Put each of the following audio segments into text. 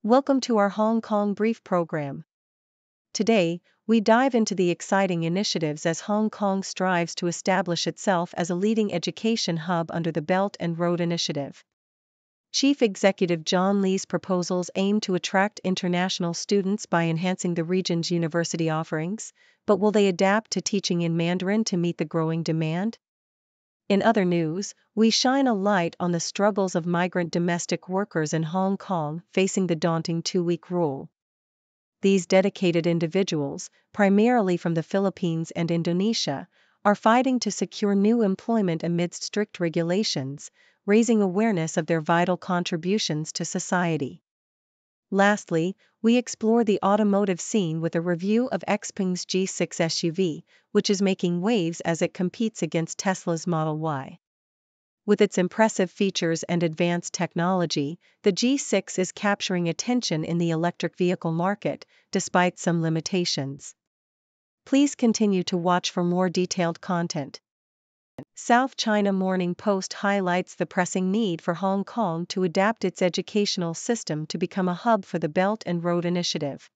Welcome to our Hong Kong Brief program. Today, we dive into the exciting initiatives as Hong Kong strives to establish itself as a leading education hub under the Belt and Road Initiative. Chief Executive John Lee's proposals aim to attract international students by enhancing the region's university offerings, but will they adapt to teaching in Mandarin to meet the growing demand? In other news, we shine a light on the struggles of migrant domestic workers in Hong Kong facing the daunting two-week rule. These dedicated individuals, primarily from the Philippines and Indonesia, are fighting to secure new employment amidst strict regulations, raising awareness of their vital contributions to society. Lastly, we explore the automotive scene with a review of Xpeng's G6 SUV, which is making waves as it competes against Tesla's Model Y. With its impressive features and advanced technology, the G6 is capturing attention in the electric vehicle market, despite some limitations. Please continue to watch for more detailed content. South China Morning Post highlights the pressing need for Hong Kong to adapt its educational system to become a hub for the Belt and Road Initiative.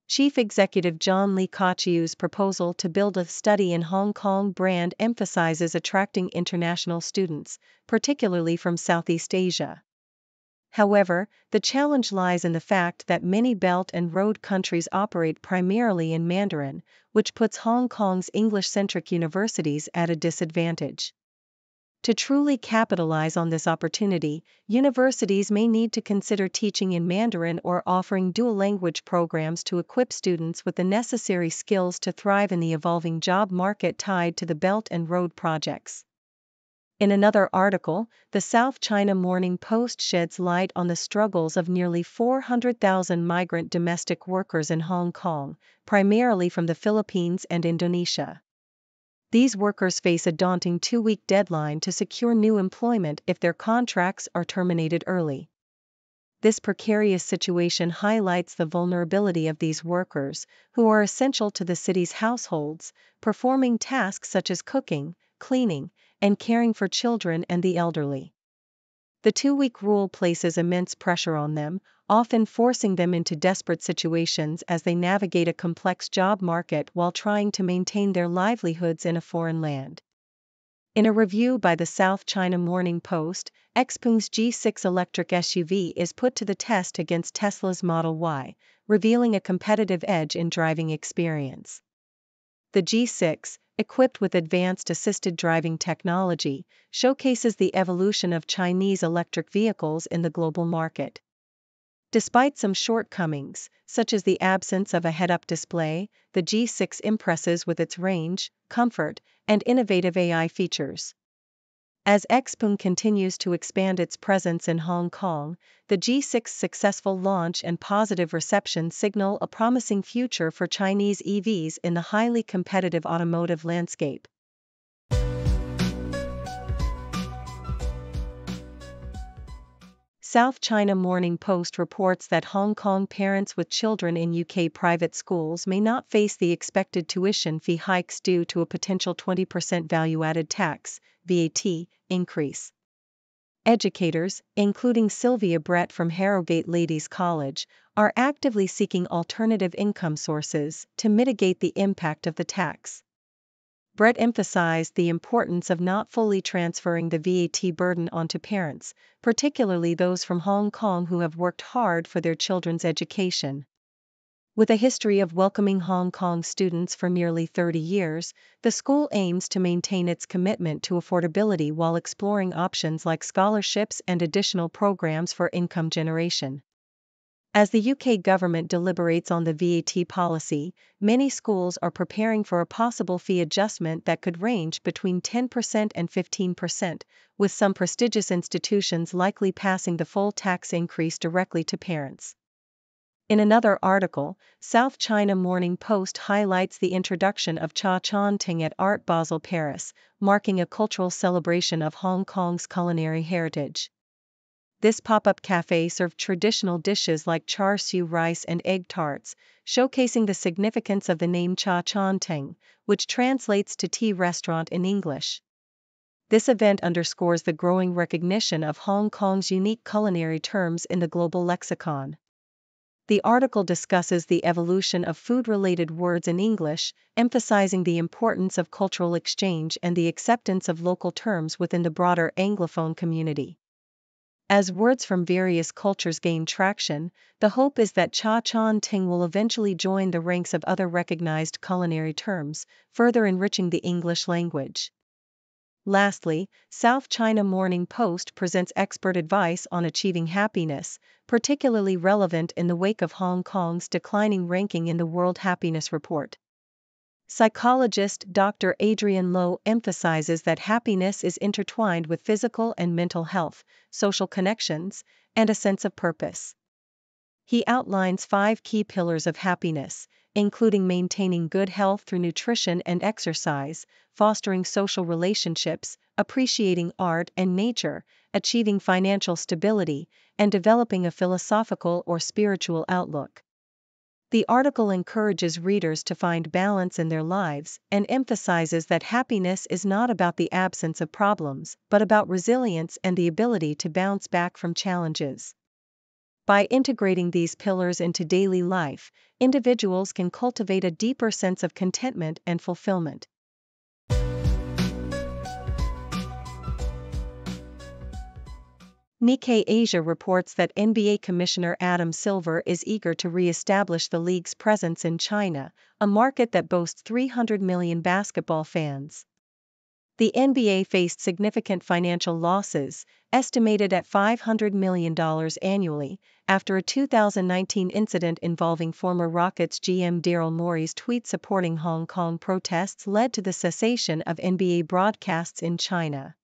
Chief Executive John Lee Kochiu's proposal to build a study in Hong Kong brand emphasizes attracting international students, particularly from Southeast Asia. However, the challenge lies in the fact that many Belt and Road countries operate primarily in Mandarin, which puts Hong Kong's English-centric universities at a disadvantage. To truly capitalize on this opportunity, universities may need to consider teaching in Mandarin or offering dual-language programs to equip students with the necessary skills to thrive in the evolving job market tied to the Belt and Road projects. In another article, the South China Morning Post sheds light on the struggles of nearly 400,000 migrant domestic workers in Hong Kong, primarily from the Philippines and Indonesia. These workers face a daunting two-week deadline to secure new employment if their contracts are terminated early. This precarious situation highlights the vulnerability of these workers, who are essential to the city's households, performing tasks such as cooking, cleaning, and caring for children and the elderly. The two-week rule places immense pressure on them, often forcing them into desperate situations as they navigate a complex job market while trying to maintain their livelihoods in a foreign land. In a review by the South China Morning Post, Xpeng's G6 electric SUV is put to the test against Tesla's Model Y, revealing a competitive edge in driving experience. The G6, equipped with advanced assisted driving technology, showcases the evolution of Chinese electric vehicles in the global market. Despite some shortcomings, such as the absence of a head-up display, the G6 impresses with its range, comfort, and innovative AI features. As Xpeng continues to expand its presence in Hong Kong, the G6's successful launch and positive reception signal a promising future for Chinese EVs in the highly competitive automotive landscape. South China Morning Post reports that Hong Kong parents with children in UK private schools may not face the expected tuition fee hikes due to a potential 20% value-added tax (VAT) increase. Educators, including Sylvia Brett from Harrogate Ladies College, are actively seeking alternative income sources to mitigate the impact of the tax. Brett emphasized the importance of not fully transferring the VAT burden onto parents, particularly those from Hong Kong who have worked hard for their children's education. With a history of welcoming Hong Kong students for nearly 30 years, the school aims to maintain its commitment to affordability while exploring options like scholarships and additional programs for income generation. As the UK government deliberates on the VAT policy, many schools are preparing for a possible fee adjustment that could range between 10% and 15%, with some prestigious institutions likely passing the full tax increase directly to parents. In another article, South China Morning Post highlights the introduction of daunting at Art Basel Paris, marking a cultural celebration of Hong Kong's culinary heritage. This pop-up cafe served traditional dishes like char siu rice and egg tarts, showcasing the significance of the name daunting, which translates to tea restaurant in English. This event underscores the growing recognition of Hong Kong's unique culinary terms in the global lexicon. The article discusses the evolution of food-related words in English, emphasizing the importance of cultural exchange and the acceptance of local terms within the broader Anglophone community. As words from various cultures gain traction, the hope is that daunting will eventually join the ranks of other recognized culinary terms, further enriching the English language. Lastly, South China Morning Post presents expert advice on achieving happiness, particularly relevant in the wake of Hong Kong's declining ranking in the World Happiness Report. Psychologist Dr. Adrian Lowe emphasizes that happiness is intertwined with physical and mental health, social connections, and a sense of purpose. He outlines 5 key pillars of happiness, including maintaining good health through nutrition and exercise, fostering social relationships, appreciating art and nature, achieving financial stability, and developing a philosophical or spiritual outlook. The article encourages readers to find balance in their lives and emphasizes that happiness is not about the absence of problems, but about resilience and the ability to bounce back from challenges. By integrating these pillars into daily life, individuals can cultivate a deeper sense of contentment and fulfillment. Nikkei Asia reports that NBA Commissioner Adam Silver is eager to re-establish the league's presence in China, a market that boasts 300 million basketball fans. The NBA faced significant financial losses, estimated at $500 million annually, after a 2019 incident involving former Rockets GM Daryl Morey's tweet supporting Hong Kong protests led to the cessation of NBA broadcasts in China.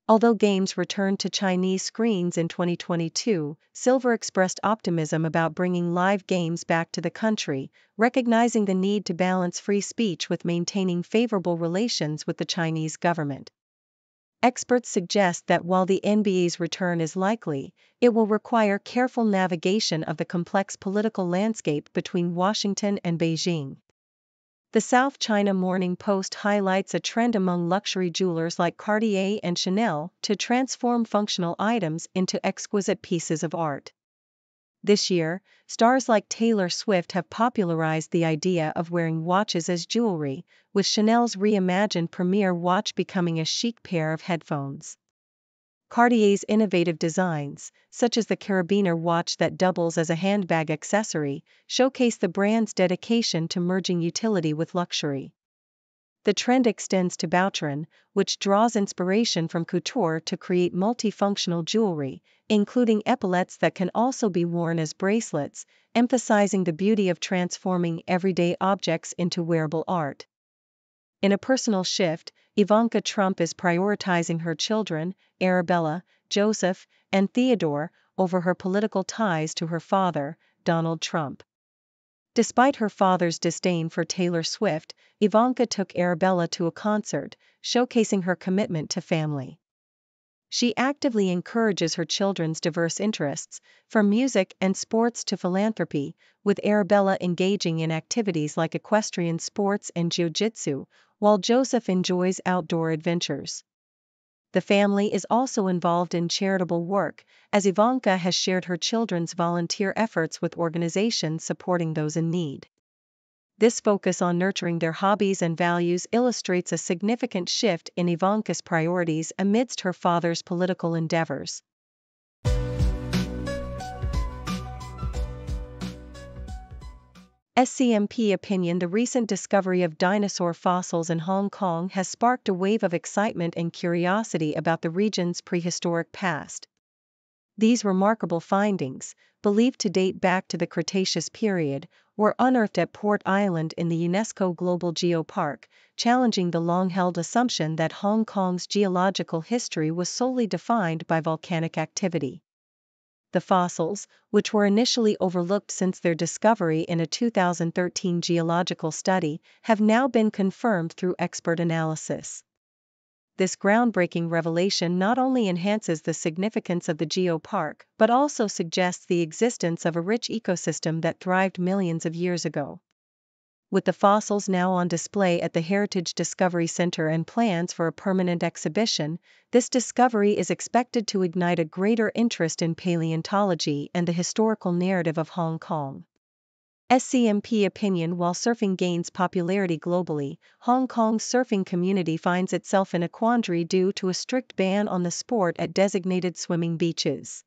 Although games returned to Chinese screens in 2022, Silver expressed optimism about bringing live games back to the country, recognizing the need to balance free speech with maintaining favorable relations with the Chinese government. Experts suggest that while the NBA's return is likely, it will require careful navigation of the complex political landscape between Washington and Beijing. The South China Morning Post highlights a trend among luxury jewelers like Cartier and Chanel to transform functional items into exquisite pieces of art. This year, stars like Taylor Swift have popularized the idea of wearing watches as jewelry, with Chanel's reimagined Premier watch becoming a chic pair of headphones. Cartier's innovative designs, such as the carabiner watch that doubles as a handbag accessory, showcase the brand's dedication to merging utility with luxury. The trend extends to Bautran, which draws inspiration from couture to create multifunctional jewelry, including epaulettes that can also be worn as bracelets, emphasizing the beauty of transforming everyday objects into wearable art. In a personal shift, Ivanka Trump is prioritizing her children, Arabella, Joseph, and Theodore, over her political ties to her father, Donald Trump. Despite her father's disdain for Taylor Swift, Ivanka took Arabella to a concert, showcasing her commitment to family. She actively encourages her children's diverse interests, from music and sports to philanthropy, with Arabella engaging in activities like equestrian sports and jiu-jitsu, while Joseph enjoys outdoor adventures. The family is also involved in charitable work, as Ivanka has shared her children's volunteer efforts with organizations supporting those in need. This focus on nurturing their hobbies and values illustrates a significant shift in Ivanka's priorities amidst her father's political endeavors. SCMP opinion: the recent discovery of dinosaur fossils in Hong Kong has sparked a wave of excitement and curiosity about the region's prehistoric past. These remarkable findings, believed to date back to the Cretaceous period, were unearthed at Port Island in the UNESCO Global Geopark, challenging the long-held assumption that Hong Kong's geological history was solely defined by volcanic activity. The fossils, which were initially overlooked since their discovery in a 2013 geological study, have now been confirmed through expert analysis. This groundbreaking revelation not only enhances the significance of the geopark but also suggests the existence of a rich ecosystem that thrived millions of years ago. with the fossils now on display at the Heritage Discovery Center and plans for a permanent exhibition. This discovery is expected to ignite a greater interest in paleontology and the historical narrative of Hong Kong. SCMP opinion: while surfing gains popularity globally, Hong Kong's surfing community finds itself in a quandary due to a strict ban on the sport at designated swimming beaches.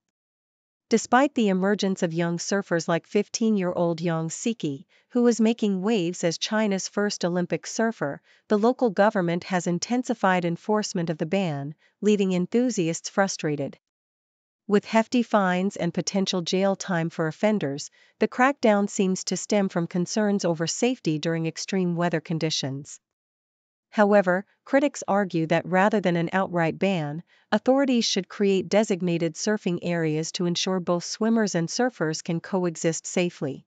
Despite the emergence of young surfers like 15-year-old Yang Siki, who is making waves as China's first Olympic surfer, the local government has intensified enforcement of the ban, leaving enthusiasts frustrated. With hefty fines and potential jail time for offenders, the crackdown seems to stem from concerns over safety during extreme weather conditions. However, critics argue that rather than an outright ban, authorities should create designated surfing areas to ensure both swimmers and surfers can coexist safely.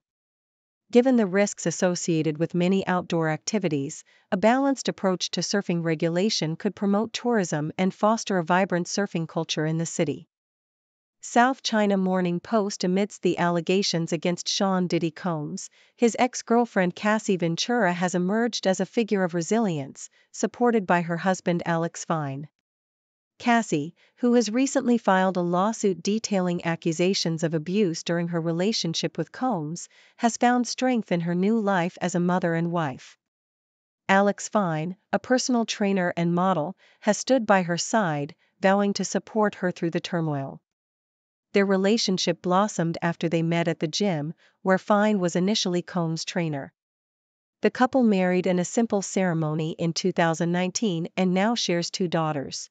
Given the risks associated with many outdoor activities, a balanced approach to surfing regulation could promote tourism and foster a vibrant surfing culture in the city. South China Morning Post: amidst the allegations against Sean Diddy Combs, his ex-girlfriend Cassie Ventura has emerged as a figure of resilience, supported by her husband Alex Fine. Cassie, who has recently filed a lawsuit detailing accusations of abuse during her relationship with Combs, has found strength in her new life as a mother and wife. Alex Fine, a personal trainer and model, has stood by her side, vowing to support her through the turmoil. Their relationship blossomed after they met at the gym, where Fine was initially Combs' trainer. The couple married in a simple ceremony in 2019 and now shares 2 daughters.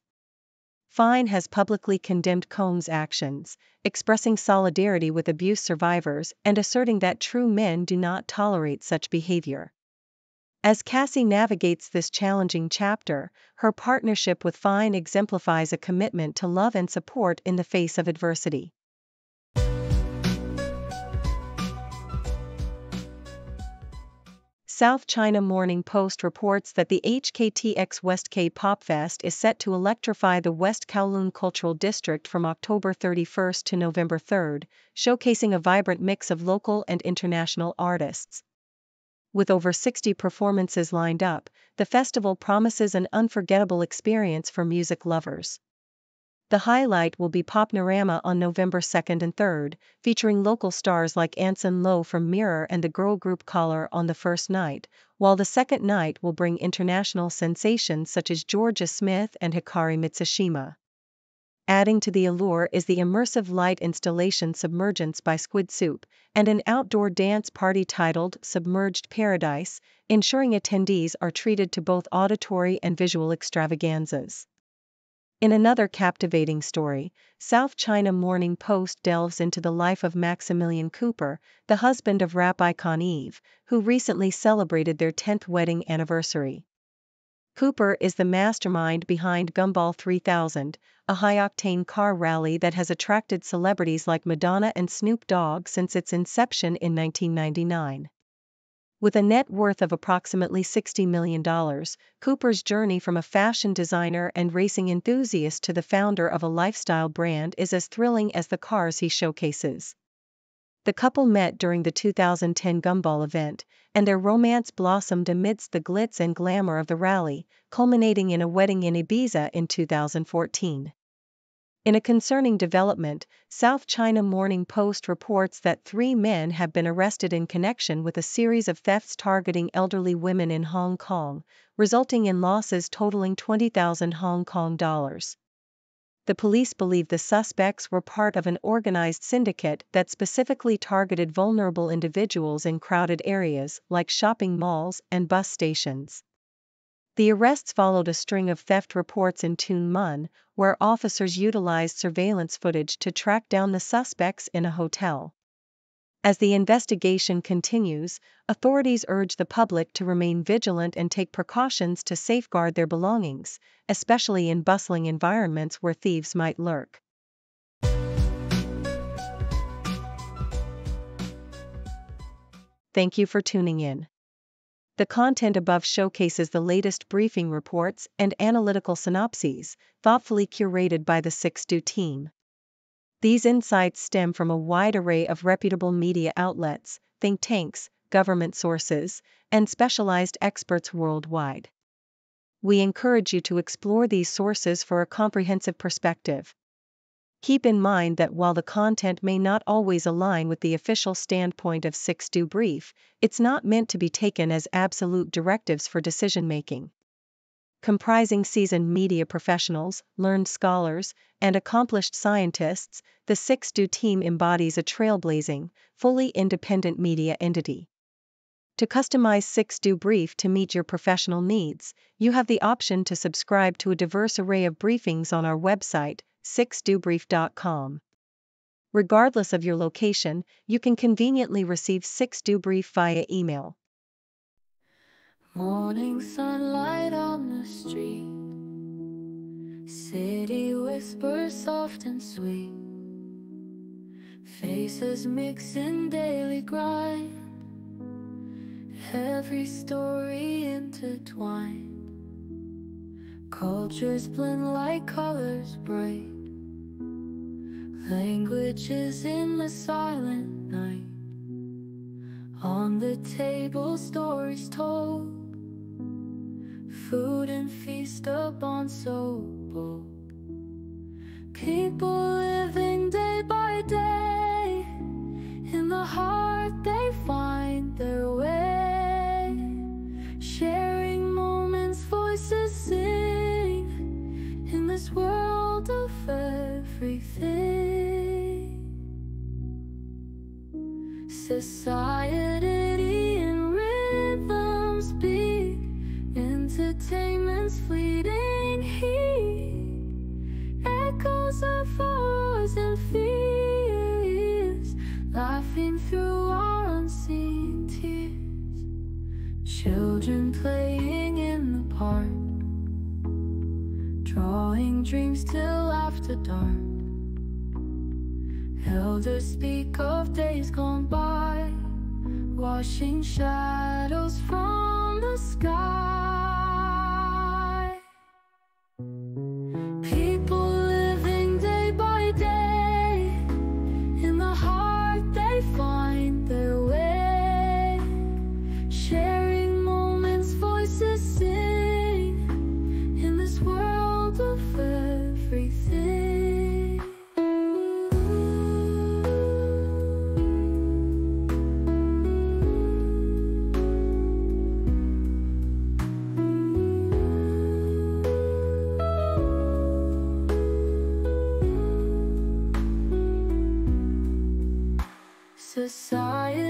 Fine has publicly condemned Combs' actions, expressing solidarity with abuse survivors and asserting that true men do not tolerate such behavior. As Cassie navigates this challenging chapter, her partnership with Fine exemplifies a commitment to love and support in the face of adversity. South China Morning Post reports that the HKTX West K-Pop Fest is set to electrify the West Kowloon Cultural District from October 31 to November 3, showcasing a vibrant mix of local and international artists. With over 60 performances lined up, the festival promises an unforgettable experience for music lovers. The highlight will be Popnorama on November 2 and 3, featuring local stars like Anson Lo from Mirror and the girl group Collar on the first night, while the second night will bring international sensations such as Georgia Smith and Hikari Mitsushima. Adding to the allure is the immersive light installation Submergence by Squid Soup, and an outdoor dance party titled Submerged Paradise, ensuring attendees are treated to both auditory and visual extravaganzas. In another captivating story, South China Morning Post delves into the life of Maximilian Cooper, the husband of rap icon Eve, who recently celebrated their 10th wedding anniversary. Cooper is the mastermind behind Gumball 3000, a high-octane car rally that has attracted celebrities like Madonna and Snoop Dogg since its inception in 1999. With a net worth of approximately $60 million, Cooper's journey from a fashion designer and racing enthusiast to the founder of a lifestyle brand is as thrilling as the cars he showcases. The couple met during the 2010 Gumball event, and their romance blossomed amidst the glitz and glamour of the rally, culminating in a wedding in Ibiza in 2014. In a concerning development, South China Morning Post reports that 3 men have been arrested in connection with a series of thefts targeting elderly women in Hong Kong, resulting in losses totaling 20,000 Hong Kong dollars. The police believe the suspects were part of an organized syndicate that specifically targeted vulnerable individuals in crowded areas like shopping malls and bus stations. The arrests followed a string of theft reports in Tuen Mun, where officers utilized surveillance footage to track down the suspects in a hotel. As the investigation continues, authorities urge the public to remain vigilant and take precautions to safeguard their belongings, especially in bustling environments where thieves might lurk. Thank you for tuning in. The content above showcases the latest briefing reports and analytical synopses, thoughtfully curated by the 6Do team. These insights stem from a wide array of reputable media outlets, think tanks, government sources, and specialized experts worldwide. We encourage you to explore these sources for a comprehensive perspective. Keep in mind that while the content may not always align with the official standpoint of 6Do Brief, it's not meant to be taken as absolute directives for decision-making. Comprising seasoned media professionals, learned scholars, and accomplished scientists, the 6Do team embodies a trailblazing, fully independent media entity. To customize 6Do Brief to meet your professional needs, you have the option to subscribe to a diverse array of briefings on our website, 6dobrief.com. Regardless of your location, you can conveniently receive 6Do Brief via email. Morning sunlight on the street, city whispers soft and sweet, faces mix in daily grind, every story intertwined, cultures blend like colors bright, languages in the silent night, on the table stories told, food and feast upon so bold, people living day by day, in the heart they find their way, sharing moments, voices sing, in this world of everything. Society in rhythms beat, entertainment's fleeting heat, echoes of voice and fears, laughing through our unseen tears, children playing in the park, drawing dreams till after dark, elders speak of days gone by, washing shadows from the sky. People living day by day, in the heart they find their way, sharing moments, voices sing, in this world of everything. Society